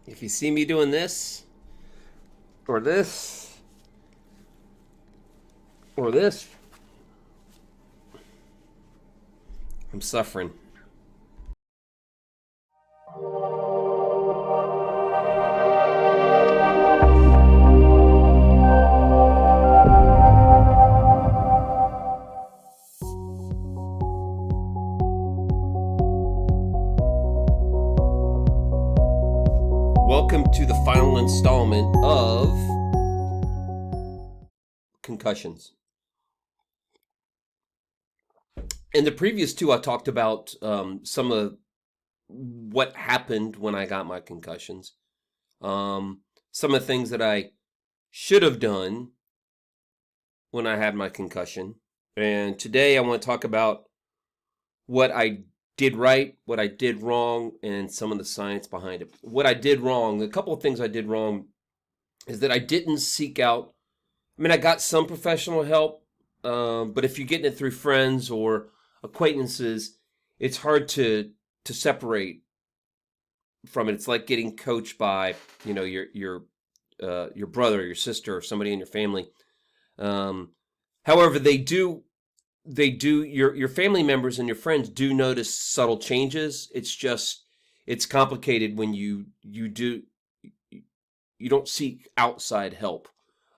If you see me doing this, or this, or this, I'm suffering. Welcome to the final installment of concussions. In the previous two, I talked about some of what happened when I got my concussions, some of the things that I should have done when I had my concussion. And today I want to talk about what I did right, what I did wrong, and some of the science behind it. What I did wrong, a couple of things I did wrong is that I didn't seek out, I got some professional help, but if you're getting it through friends or acquaintances, it's hard to separate from it. It's like getting coached by, your brother, your sister, or somebody in your family. However, your family members and your friends do notice subtle changes. It's complicated when you don't seek outside help.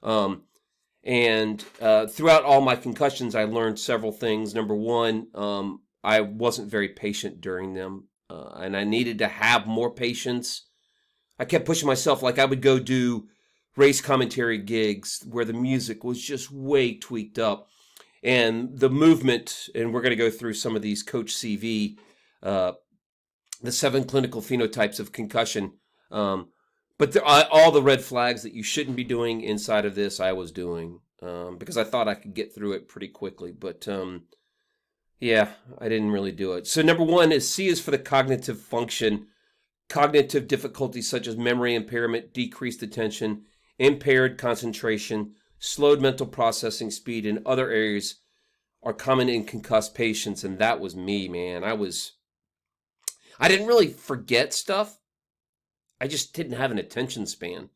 And throughout all my concussions, I learned several things. Number one, I wasn't very patient during them, and I needed to have more patience. I kept pushing myself. Like, I would go do race commentary gigs where the music was just way tweaked up. And the movement, and we're going to go through some of these Coach CV, the 7 clinical phenotypes of concussion. But all the red flags that you shouldn't be doing inside of this, I was doing, because I thought I could get through it pretty quickly. But yeah, I didn't really do it. So number one is C is for the cognitive function. Cognitive difficulties such as memory impairment, decreased attention, impaired concentration, slowed mental processing speed, and other areas are common in concussed patients. And that was me, man. I didn't really forget stuff. I just didn't have an attention span.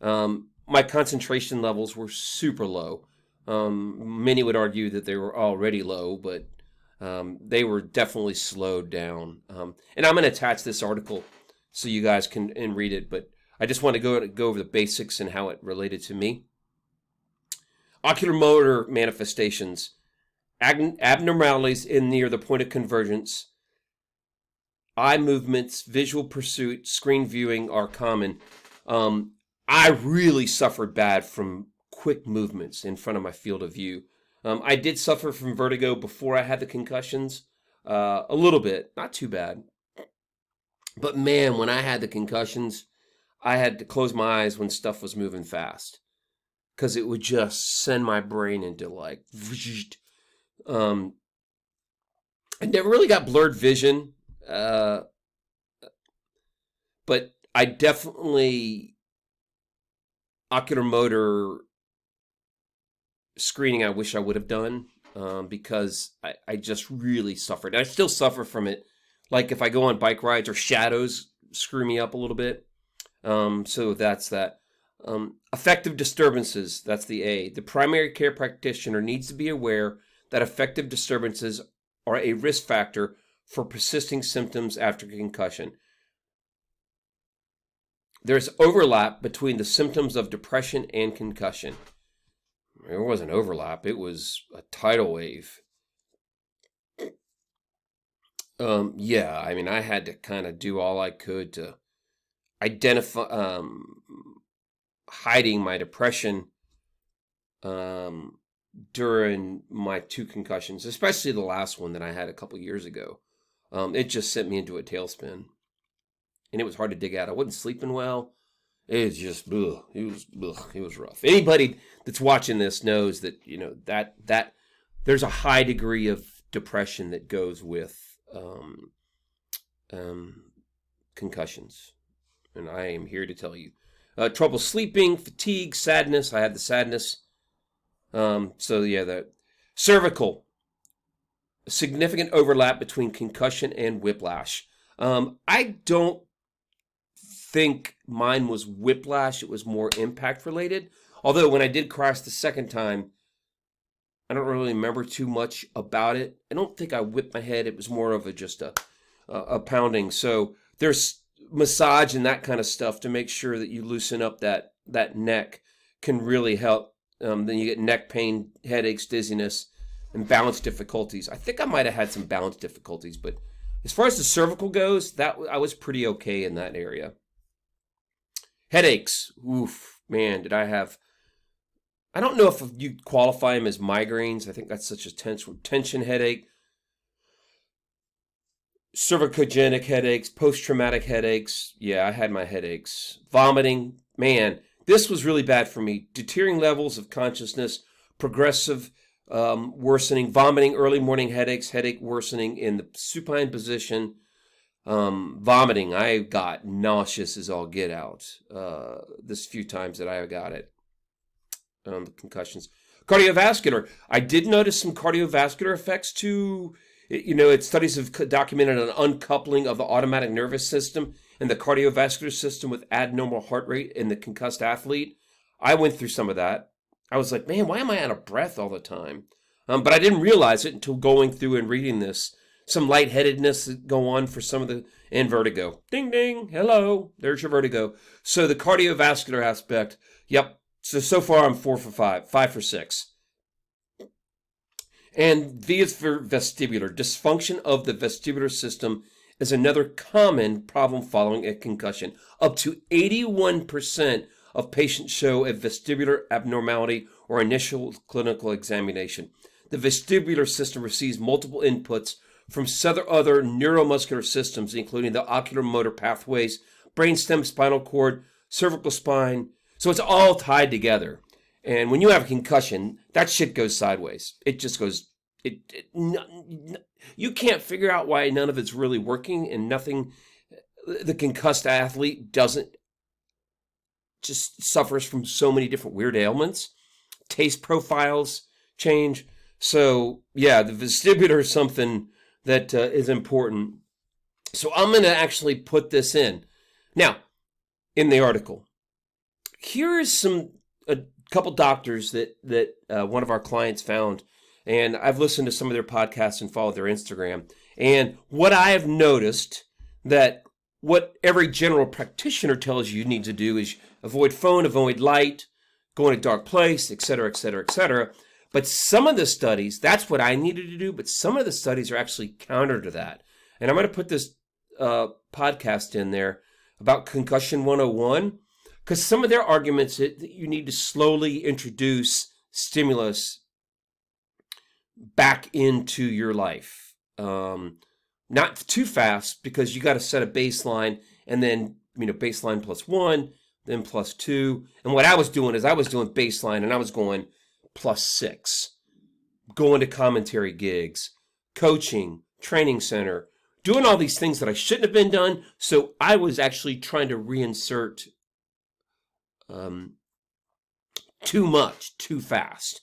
My concentration levels were super low. Many would argue that they were already low, but they were definitely slowed down. And I'm going to attach this article so you guys can read it, but I just want to go over the basics and how it related to me. Ocular motor manifestations, abnormalities in near the point of convergence, eye movements, visual pursuit, screen viewing are common. I really suffered bad from quick movements in front of my field of view. I did suffer from vertigo before I had the concussions, a little bit, not too bad. But man, when I had the concussions, I had to close my eyes when stuff was moving fast, because it would just send my brain into like, I never really got blurred vision, but I definitely, ocular motor screening I wish I would have done, because I just really suffered. I still suffer from it. Like if I go on bike rides or shadows screw me up a little bit. So that's that. Affective disturbances, that's the A. The primary care practitioner needs to be aware that affective disturbances are a risk factor for persisting symptoms after concussion. There's overlap between the symptoms of depression and concussion. There wasn't overlap, it was a tidal wave. Yeah, I had to kind of do all I could to identify, hiding my depression during my 2 concussions, especially the last one that I had a couple years ago. It just sent me into a tailspin, and it was hard to dig out. I wasn't sleeping well. It was just, it was rough. Anybody that's watching this knows that, that there's a high degree of depression that goes with concussions. And I am here to tell you. Trouble sleeping, fatigue, sadness. I had the sadness. The cervical. Significant overlap between concussion and whiplash. I don't think mine was whiplash. It was more impact related. Although when I did crash the second time, I don't really remember too much about it. I don't think I whipped my head. It was more of just a pounding. So there's massage and that kind of stuff to make sure that you loosen up that neck can really help. Then you get neck pain, headaches, dizziness, and balance difficulties. I think I might have had some balance difficulties, but as far as the cervical goes, that I was pretty okay in that area. Headaches. Oof, man, did I have... I don't know if you qualify them as migraines. I think that's such a tension headache. Cervicogenic headaches, post-traumatic headaches. Yeah, I had my headaches. Vomiting. Man, this was really bad for me. Deteriorating levels of consciousness, progressive worsening, vomiting, early morning headaches, headache worsening in the supine position, vomiting. I got nauseous as all get out this few times that I got it. The concussions. Cardiovascular. I did notice some cardiovascular effects too. Studies have documented an uncoupling of the automatic nervous system and the cardiovascular system with abnormal heart rate in the concussed athlete. I went through some of that. I was like, man, why am I out of breath all the time? But I didn't realize it until going through and reading this. Some lightheadedness that go on for some of and vertigo. Ding, ding. Hello. There's your vertigo. So the cardiovascular aspect. Yep. So far I'm 4 for 5. 5 for 6. And V is for vestibular. Dysfunction of the vestibular system is another common problem following a concussion. Up to 81% of patients show a vestibular abnormality or initial clinical examination. The vestibular system receives multiple inputs from several other neuromuscular systems, including the ocular motor pathways, brainstem, spinal cord, cervical spine. So it's all tied together. And when you have a concussion, that shit goes sideways. It just goes, you can't figure out why none of it's really working, and nothing, the concussed athlete just suffers from so many different weird ailments. Taste profiles change. So yeah, the vestibular is something that is important. So I'm going to actually put this in. Now, in the article, here's a couple doctors that one of our clients found, and I've listened to some of their podcasts and followed their Instagram. And what I have noticed, that what every general practitioner tells you need to do is avoid phone, avoid light, go in a dark place, etc., etc., etc. But some of the studies, that's what I needed to do, but some of the studies are actually counter to that. And I'm going to put this podcast in there about Concussion 101, because some of their arguments that you need to slowly introduce stimulus back into your life. Not too fast, because you got to set a baseline, and then, baseline +1, then +2. And what I was doing is I was doing baseline, and I was going +6. Going to commentary gigs, coaching, training center, doing all these things that I shouldn't have been done. So I was actually trying to reinsert too much, too fast.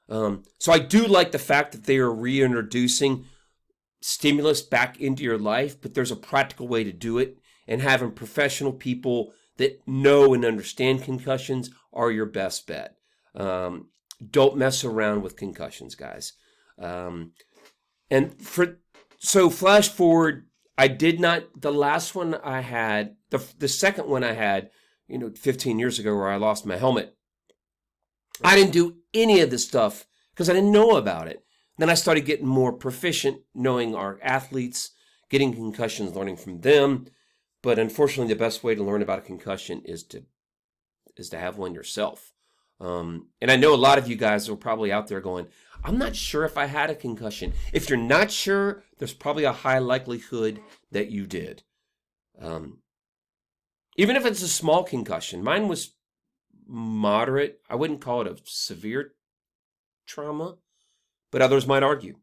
So I do like the fact that they are reintroducing stimulus back into your life, but there's a practical way to do it, and having professional people that know and understand concussions are your best bet. Don't mess around with concussions, guys. So flash forward, the last one I had, the second one I had, 15 years ago, where I lost my helmet, I didn't do any of this stuff because I didn't know about it. Then I started getting more proficient, knowing our athletes, getting concussions, learning from them. But unfortunately, the best way to learn about a concussion is to have one yourself. And I know a lot of you guys are probably out there going, I'm not sure if I had a concussion. If you're not sure, there's probably a high likelihood that you did. Even if it's a small concussion. Mine was moderate. I wouldn't call it a severe trauma, but others might argue.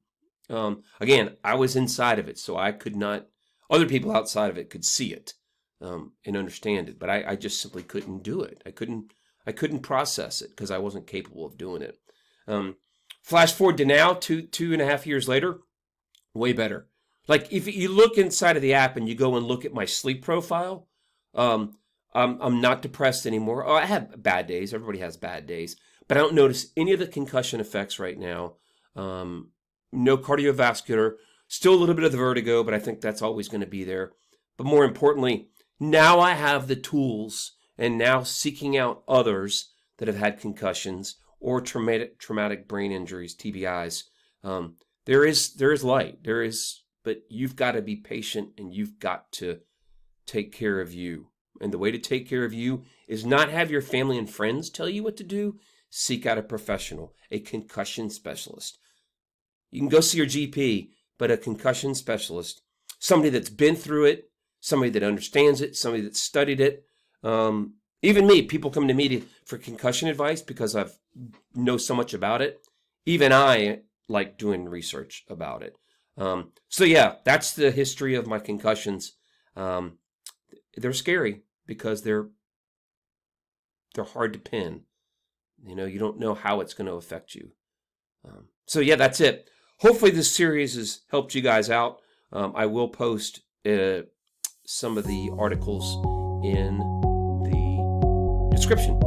Again, I was inside of it, so I could not, other people outside of it could see it and understand it, but I just simply couldn't do it. I couldn't process it because I wasn't capable of doing it. Flash forward to now, 2.5 years later, way better. Like if you look inside of the app and you go and look at my sleep profile, I'm not depressed anymore. Oh, I have bad days. Everybody has bad days. But I don't notice any of the concussion effects right now. No cardiovascular. Still a little bit of the vertigo, but I think that's always going to be there. But more importantly, now I have the tools, and now seeking out others that have had concussions or traumatic brain injuries, TBIs. There is light. But you've got to be patient, and you've got to take care of you. And the way to take care of you is not have your family and friends tell you what to do. Seek out a professional, a concussion specialist. You can go see your GP, but a concussion specialist, somebody that's been through it, somebody that understands it, somebody that's studied it. Even me, people come to me for concussion advice because I know so much about it. Even I like doing research about it. So yeah, that's the history of my concussions. They're scary because they're hard to pin. You don't know how it's going to affect you. So yeah, that's it. Hopefully this series has helped you guys out. I will post some of the articles in the description.